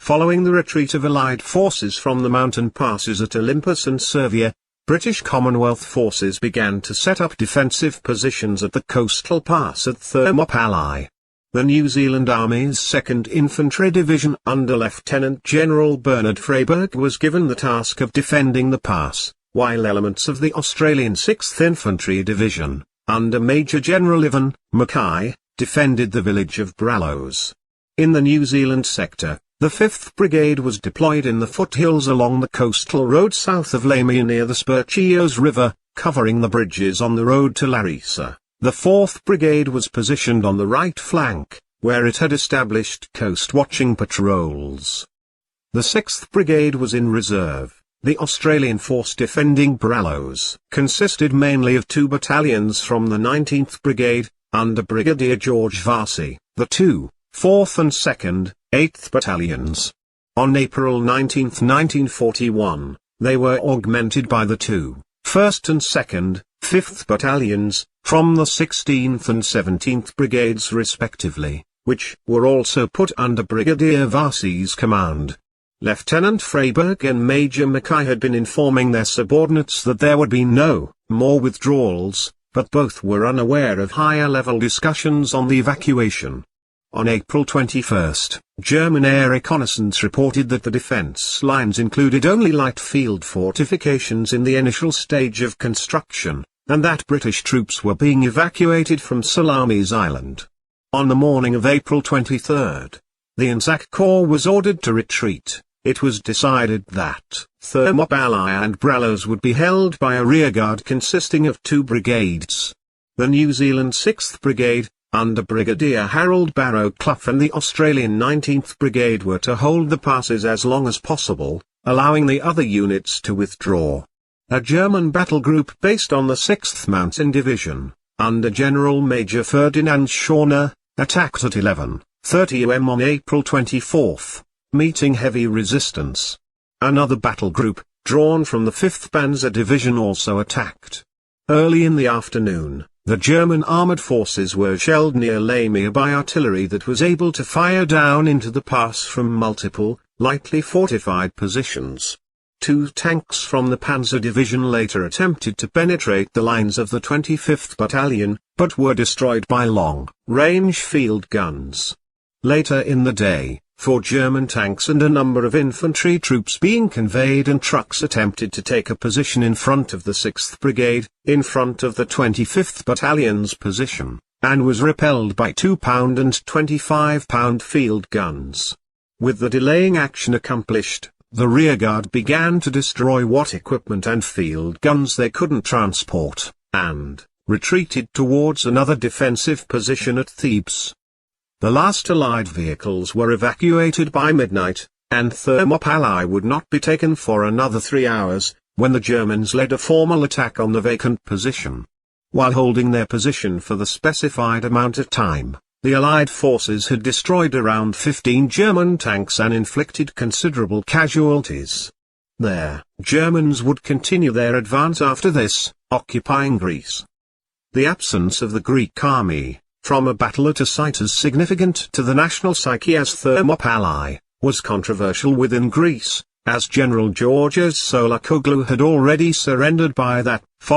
Following the retreat of Allied forces from the mountain passes at Olympus and Servia, British Commonwealth forces began to set up defensive positions at the coastal pass at Thermopylae. The New Zealand Army's 2nd Infantry Division under Lieutenant General Bernard Freyberg was given the task of defending the pass, while elements of the Australian 6th Infantry Division, under Major General Ivan Mackay, defended the village of Brallows. In the New Zealand sector, the 5th Brigade was deployed in the foothills along the coastal road south of Lamia near the Spercheos River, covering the bridges on the road to Larissa. The 4th Brigade was positioned on the right flank, where it had established coast-watching patrols. The 6th Brigade was in reserve. The Australian force defending Brallows consisted mainly of 2 battalions from the 19th Brigade, under Brigadier George Varsey, the 2, 4th and 2nd, 8th Battalions. On April 19, 1941, they were augmented by the 2, 1st and 2nd, 5th Battalions, from the 16th and 17th Brigades respectively, which were also put under Brigadier Varsey's command. Lieutenant Freyberg and Major Mackay had been informing their subordinates that there would be no more withdrawals, but both were unaware of higher-level discussions on the evacuation. On April 21, German air reconnaissance reported that the defense lines included only light field fortifications in the initial stage of construction, and that British troops were being evacuated from Salamis Island. On the morning of April 23, the Anzac Corps was ordered to retreat. It was decided that Thermopylae and Brallows would be held by a rearguard consisting of 2 brigades. The New Zealand 6th Brigade, under Brigadier Harold Barrow-Clough, and the Australian 19th Brigade were to hold the passes as long as possible, allowing the other units to withdraw. A German battle group based on the 6th Mountain Division, under General Major Ferdinand Schorner, attacked at 11:30 am on April 24, meeting heavy resistance. Another battle group, drawn from the 5th Panzer Division, also attacked. Early in the afternoon, the German armored forces were shelled near Lamia by artillery that was able to fire down into the pass from multiple, lightly fortified positions. 2 tanks from the Panzer Division later attempted to penetrate the lines of the 25th Battalion, but were destroyed by long-range field guns. Later in the day, 4 German tanks and a number of infantry troops being conveyed and trucks attempted to take a position in front of the 6th Brigade, in front of the 25th Battalion's position, and was repelled by 2-pound and 25-pound field guns. With the delaying action accomplished, the rearguard began to destroy what equipment and field guns they couldn't transport, and retreated towards another defensive position at Thebes. The last Allied vehicles were evacuated by midnight, and Thermopylae would not be taken for another 3 hours, when the Germans led a formal attack on the vacant position. While holding their position for the specified amount of time, the Allied forces had destroyed around 15 German tanks and inflicted considerable casualties. The Germans would continue their advance after this, occupying Greece. The absence of the Greek army, from a battle at a site as significant to the national psyche as Thermopylae, was controversial within Greece, as General Georgios Soulakoglu had already surrendered by that